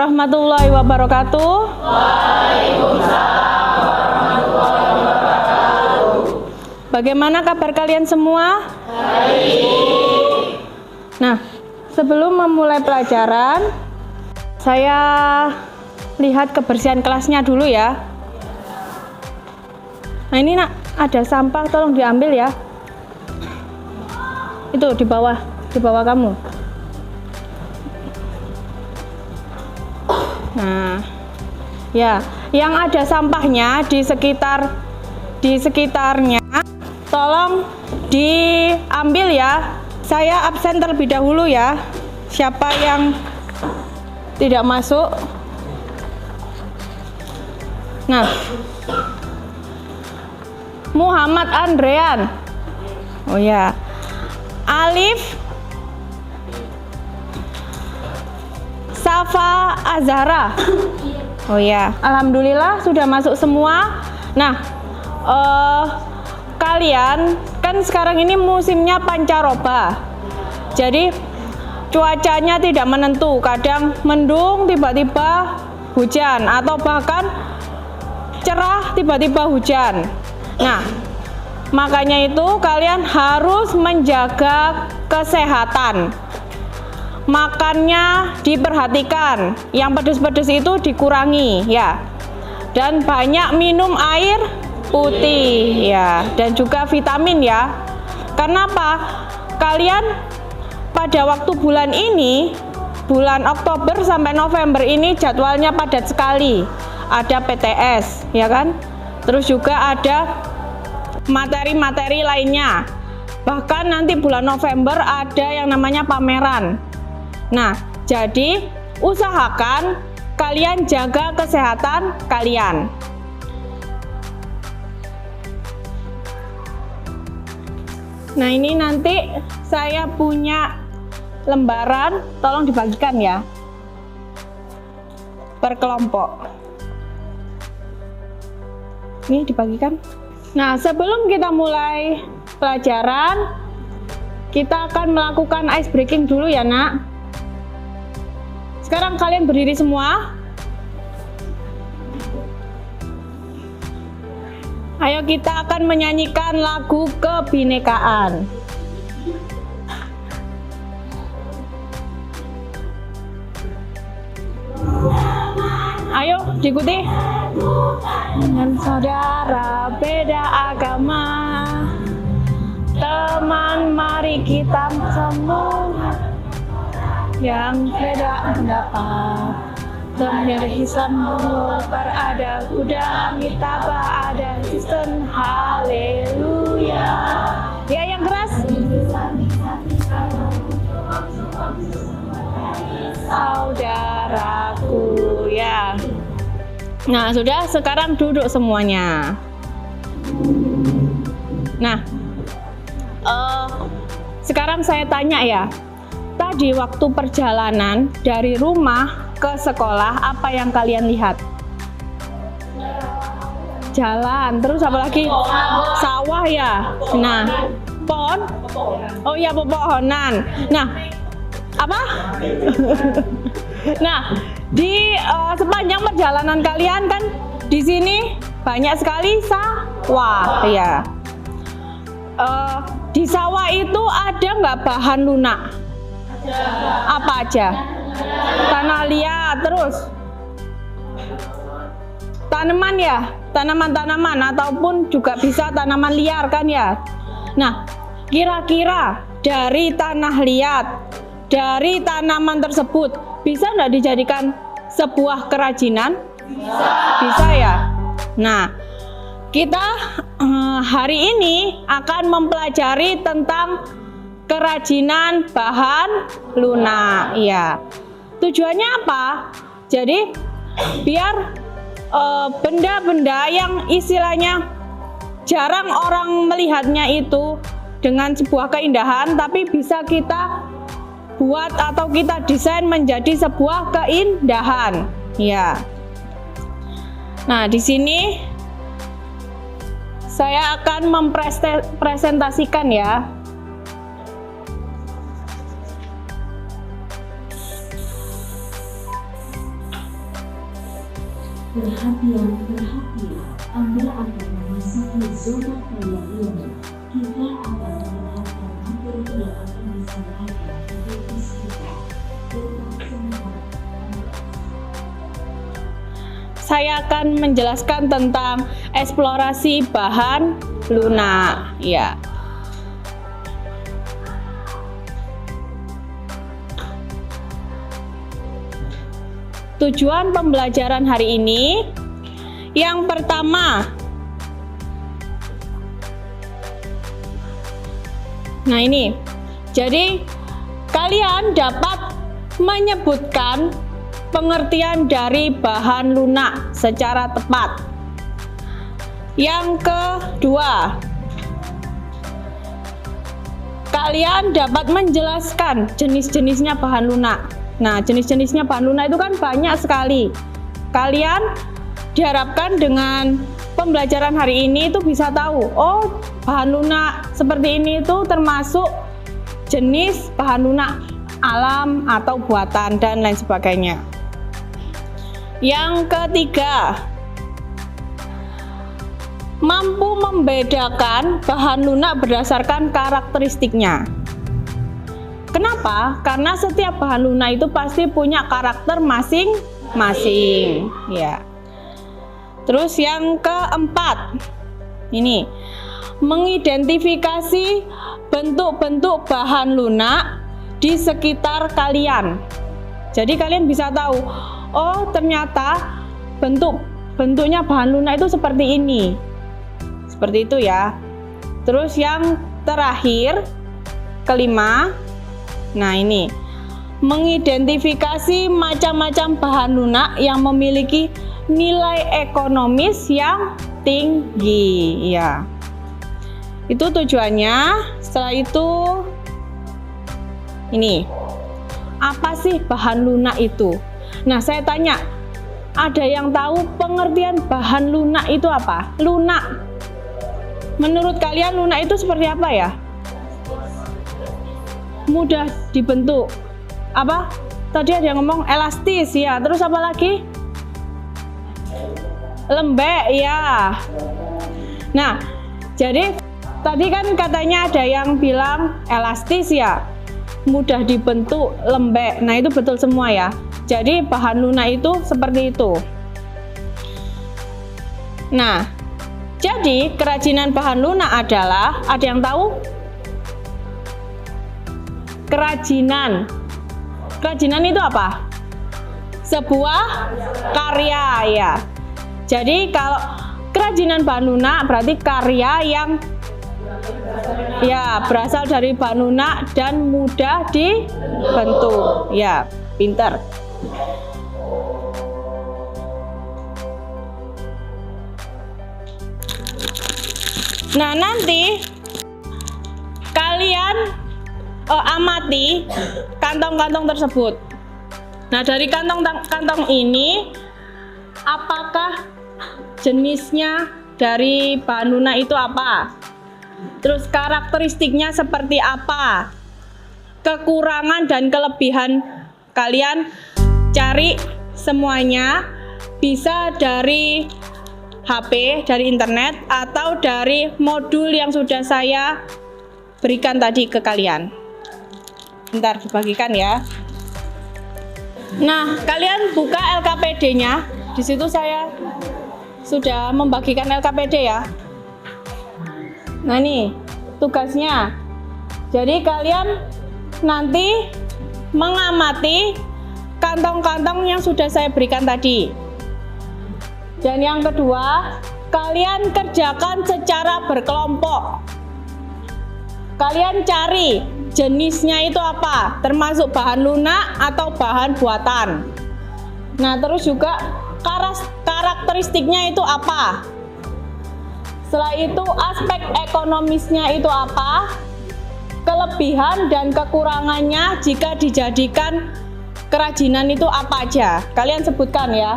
warahmatullahi wabarakatuh. Waalaikumsalam warahmatullahi wabarakatuh. Bagaimana kabar kalian semua? Baik. Nah, sebelum memulai pelajaran, saya lihat kebersihan kelasnya dulu ya. Nah, ini nak, ada sampah, tolong diambil ya. Itu di bawah kamu. Nah, ya, yang ada sampahnya di sekitarnya, tolong diambil ya. Saya absen terlebih dahulu ya. Siapa yang tidak masuk? Nah, Muhammad Andrean. Oh ya. Alif Safa Azhara. Oh ya, alhamdulillah sudah masuk semua. Nah, kalian kan sekarang ini musimnya pancaroba. Jadi cuacanya tidak menentu, kadang mendung tiba-tiba hujan atau bahkan cerah tiba-tiba hujan. Nah, makanya itu kalian harus menjaga kesehatan. Makannya diperhatikan, yang pedas-pedas itu dikurangi ya, dan banyak minum air putih ya, dan juga vitamin ya. Karena apa? Kalian pada waktu bulan ini, bulan Oktober sampai November ini jadwalnya padat sekali. Ada PTS ya kan, terus juga ada materi-materi lainnya. Bahkan nanti bulan November ada yang namanya pameran. Nah, jadi usahakan kalian jaga kesehatan kalian. Nah, ini nanti saya punya lembaran, tolong dibagikan ya per kelompok. Ini dibagikan. Nah, sebelum kita mulai pelajaran, kita akan melakukan ice breaking dulu ya nak. Sekarang kalian berdiri semua. Ayo kita akan menyanyikan lagu kebinekaan. Ayo diikuti. Dengan saudara beda agama, teman mari kita semua yang beda pendapat, teman Islam berada kuda kita ada Kristen, haleluya. Ya yang keras. Saudaraku ya. Nah sudah, sekarang duduk semuanya. Nah sekarang saya tanya ya, tadi waktu perjalanan dari rumah ke sekolah apa yang kalian lihat? Jalan, terus apa lagi? Sawah ya. Nah, pohon? Oh ya, pepohonan. Nah, apa? Nah, di sepanjang perjalanan kalian kan di sini banyak sekali sawah ya. Di sawah itu ada nggak bahan lunak? Apa aja? Tanah liat, terus tanaman ya, tanaman-tanaman ataupun juga bisa tanaman liar kan ya. Nah, kira-kira dari tanah liat, dari tanaman tersebut bisa nggak dijadikan sebuah kerajinan? Bisa ya. Nah, kita hari ini akan mempelajari tentang kerajinan bahan lunak ya. Tujuannya apa? Jadi biar benda-benda yang istilahnya jarang orang melihatnya itu dengan sebuah keindahan, tapi bisa kita buat atau kita desain menjadi sebuah keindahan ya. Nah, di sini saya akan mempresentasikan ya. Perhatian, Anda akan memasuki zona kalian. Kita akan mendengarkan materi yang akan disampaikan oleh diskusi. Saya akan menjelaskan tentang eksplorasi bahan lunak. Ya. Tujuan pembelajaran hari ini, yang pertama, nah ini, jadi kalian dapat menyebutkan pengertian dari bahan lunak secara tepat. Yang kedua, kalian dapat menjelaskan jenis-jenisnya bahan lunak. Nah, jenis-jenisnya bahan lunak itu kan banyak sekali. Kalian diharapkan dengan pembelajaran hari ini itu bisa tahu, oh, bahan lunak seperti ini itu termasuk jenis bahan lunak alam atau buatan dan lain sebagainya. Yang ketiga, mampu membedakan bahan lunak berdasarkan karakteristiknya. Kenapa? Karena setiap bahan lunak itu pasti punya karakter masing-masing, ya. Terus yang keempat, ini mengidentifikasi bentuk-bentuk bahan lunak di sekitar kalian. Jadi kalian bisa tahu, oh ternyata bentuknya bahan lunak itu seperti ini. Seperti itu ya. Terus yang terakhir, kelima, nah ini, mengidentifikasi macam-macam bahan lunak yang memiliki nilai ekonomis yang tinggi, ya. Itu tujuannya. Setelah itu, ini, apa sih bahan lunak itu? Nah, saya tanya, ada yang tahu pengertian bahan lunak itu apa? Lunak. Menurut kalian lunak itu seperti apa ya? Mudah dibentuk. Apa? Tadi ada yang ngomong elastis ya. Terus apa lagi? Lembek ya. Nah, jadi tadi kan katanya ada yang bilang elastis ya. Mudah dibentuk, lembek. Nah, itu betul semua ya. Jadi bahan lunak itu seperti itu. Nah, jadi kerajinan bahan lunak adalah, ada yang tahu? Kerajinan itu apa? Sebuah karya ya. Jadi kalau kerajinan bahan lunak berarti karya yang ya berasal dari bahan lunak dan mudah dibentuk. Ya, pinter. Nah, nanti kalian amati kantong-kantong tersebut. Nah, dari kantong-kantong ini, apakah jenisnya dari bahan lunak itu apa? Terus karakteristiknya seperti apa? Kekurangan dan kelebihan kalian cari semuanya, bisa dari HP, dari internet, atau dari modul yang sudah saya berikan tadi ke kalian. Bentar, dibagikan ya. Nah, kalian buka LKPD-nya. Di situ saya sudah membagikan LKPD ya. Nah, ini tugasnya. Jadi kalian nanti mengamati kantong-kantong yang sudah saya berikan tadi. Dan yang kedua, kalian kerjakan secara berkelompok. Kalian cari jenisnya itu apa, termasuk bahan lunak atau bahan buatan. Nah, terus juga karakteristiknya itu apa. Setelah itu aspek ekonomisnya itu apa, kelebihan dan kekurangannya jika dijadikan kerajinan itu apa aja. Kalian sebutkan ya.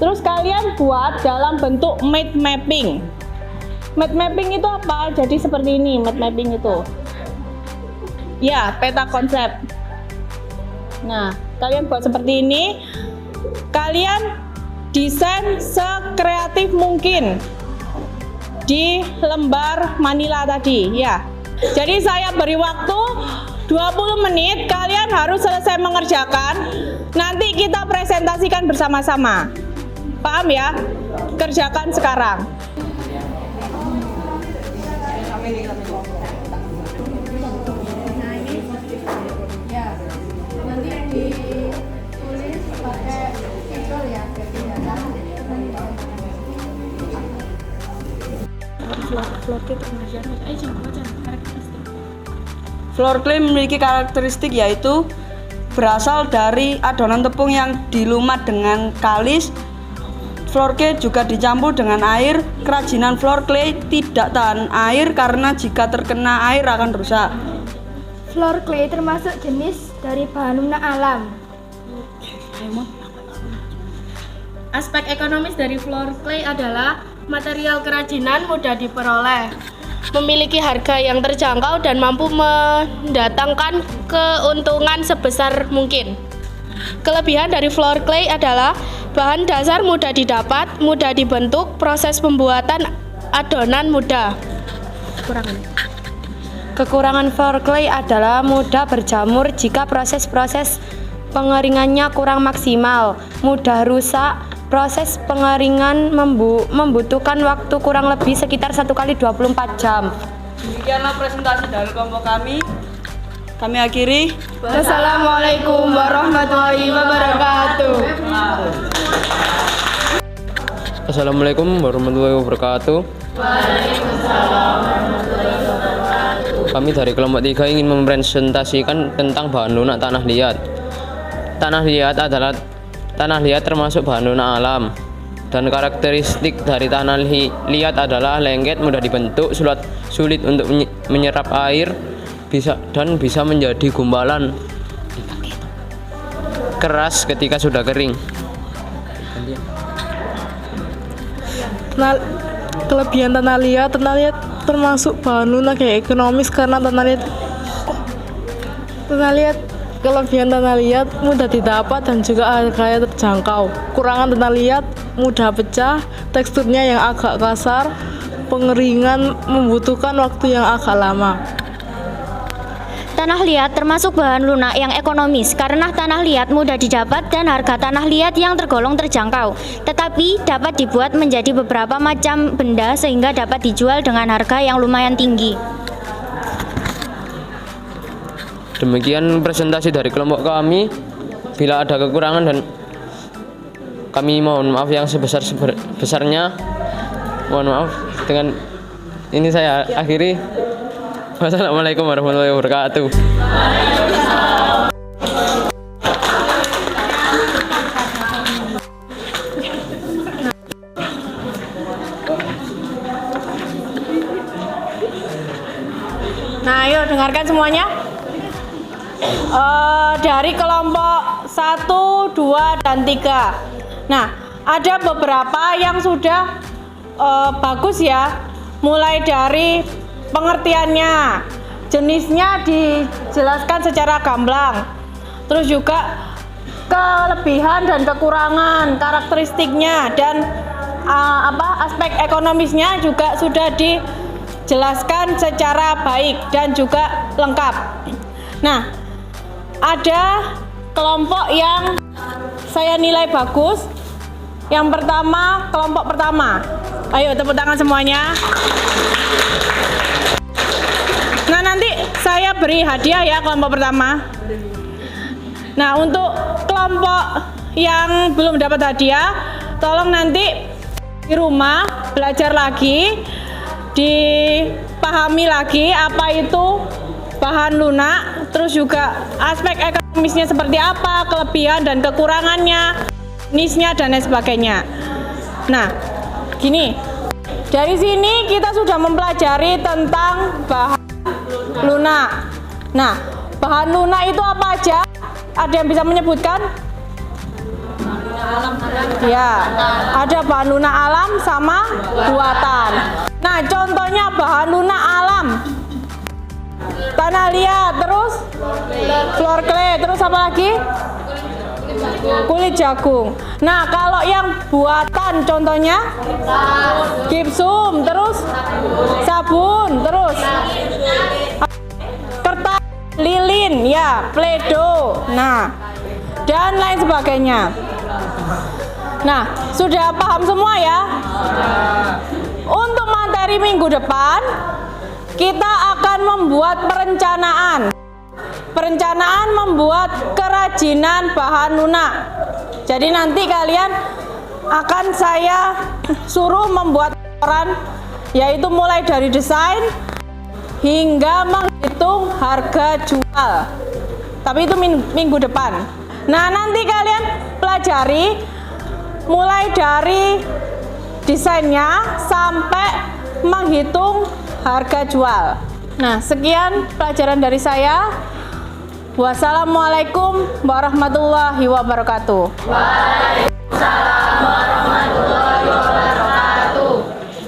Terus kalian buat dalam bentuk mind mapping. Mind mapping itu apa? Jadi seperti ini mind mapping itu. Ya, peta konsep. Nah, kalian buat seperti ini. Kalian desain sekreatif mungkin di lembar manila tadi ya. Jadi saya beri waktu 20 menit, kalian harus selesai mengerjakan. Nanti kita presentasikan bersama-sama. Paham ya? Kerjakan sekarang. Nanti ditulis pakai pistol ya, Floor clay memiliki karakteristik yaitu berasal dari adonan tepung yang dilumat dengan kalis. Floor clay juga dicampur dengan air. Kerajinan floor clay tidak tahan air karena jika terkena air akan rusak. Floor clay termasuk jenis dari bahan lunak alam. Aspek ekonomis dari floor clay adalah material kerajinan mudah diperoleh, memiliki harga yang terjangkau dan mampu mendatangkan keuntungan sebesar mungkin. Kelebihan dari floor clay adalah bahan dasar mudah didapat, mudah dibentuk, proses pembuatan adonan mudah. Kekurangan floor clay adalah mudah berjamur jika proses-proses pengeringannya kurang maksimal, mudah rusak. Proses pengeringan membutuhkan waktu kurang lebih sekitar 1 kali 24 jam. Demikianlah presentasi dari kelompok kami. Kami akhiri. Wassalamualaikum warahmatullahi wabarakatuh. Assalamualaikum warahmatullahi wabarakatuh. Kami dari kelompok 3 ingin mempresentasikan tentang bahan lunak tanah liat. Tanah liat termasuk bahan lunak alam, dan karakteristik dari tanah liat adalah lengket, mudah dibentuk, sulit untuk menyerap air, dan bisa menjadi gumpalan keras ketika sudah kering. Kelebihan tanah liat termasuk bahan lunak yang ekonomis karena kelebihan tanah liat mudah didapat dan juga harganya terjangkau. Kurangan tanah liat mudah pecah, teksturnya yang agak kasar, pengeringan membutuhkan waktu yang agak lama. Tanah liat termasuk bahan lunak yang ekonomis karena tanah liat mudah didapat dan harga tanah liat yang tergolong terjangkau, tetapi dapat dibuat menjadi beberapa macam benda sehingga dapat dijual dengan harga yang lumayan tinggi. Demikian presentasi dari kelompok kami. Bila ada kekurangan dan kami mohon maaf yang sebesar-besarnya. Mohon maaf. Dengan ini saya akhiri. Wassalamualaikum warahmatullahi wabarakatuh. Nah, ayo dengarkan semuanya. Dari kelompok 1, 2, dan 3. Nah, ada beberapa yang sudah bagus ya. Mulai dari pengertiannya, jenisnya dijelaskan secara gamblang. Terus juga kelebihan dan kekurangan, karakteristiknya, dan aspek ekonomisnya juga sudah dijelaskan secara baik dan juga lengkap. Nah, ada kelompok yang saya nilai bagus. Yang pertama, kelompok pertama. Ayo tepuk tangan semuanya. Nah, nanti saya beri hadiah ya kelompok pertama. Nah, untuk kelompok yang belum dapat hadiah, tolong nanti di rumah belajar lagi, dipahami lagi apa itu bahan lunak, terus juga aspek ekonomisnya seperti apa, kelebihan dan kekurangannya, jenisnya dan lain sebagainya. Nah, gini, dari sini kita sudah mempelajari tentang bahan lunak. Nah, bahan lunak itu apa aja? Ada yang bisa menyebutkan? Ya, ada bahan lunak alam sama buatan. Nah, contohnya bahan lunak alam, tanah liat, terus floor clay, terus apa lagi? Kulit jagung. Nah, kalau yang buatan contohnya gipsum, terus sabun, terus kertas lilin, ya, pledo. Nah, dan lain sebagainya. Nah, sudah paham semua ya? Untuk materi minggu depan, kita akan membuat perencanaan. Perencanaan membuat kerajinan bahan lunak. Jadi nanti kalian akan saya suruh membuat laporan, yaitu mulai dari desain hingga menghitung harga jual. Tapi itu minggu depan. Nah, nanti kalian pelajari mulai dari desainnya sampai menghitung harga jual. Nah, sekian pelajaran dari saya. Wassalamualaikum warahmatullahi wabarakatuh. Waalaikumsalam.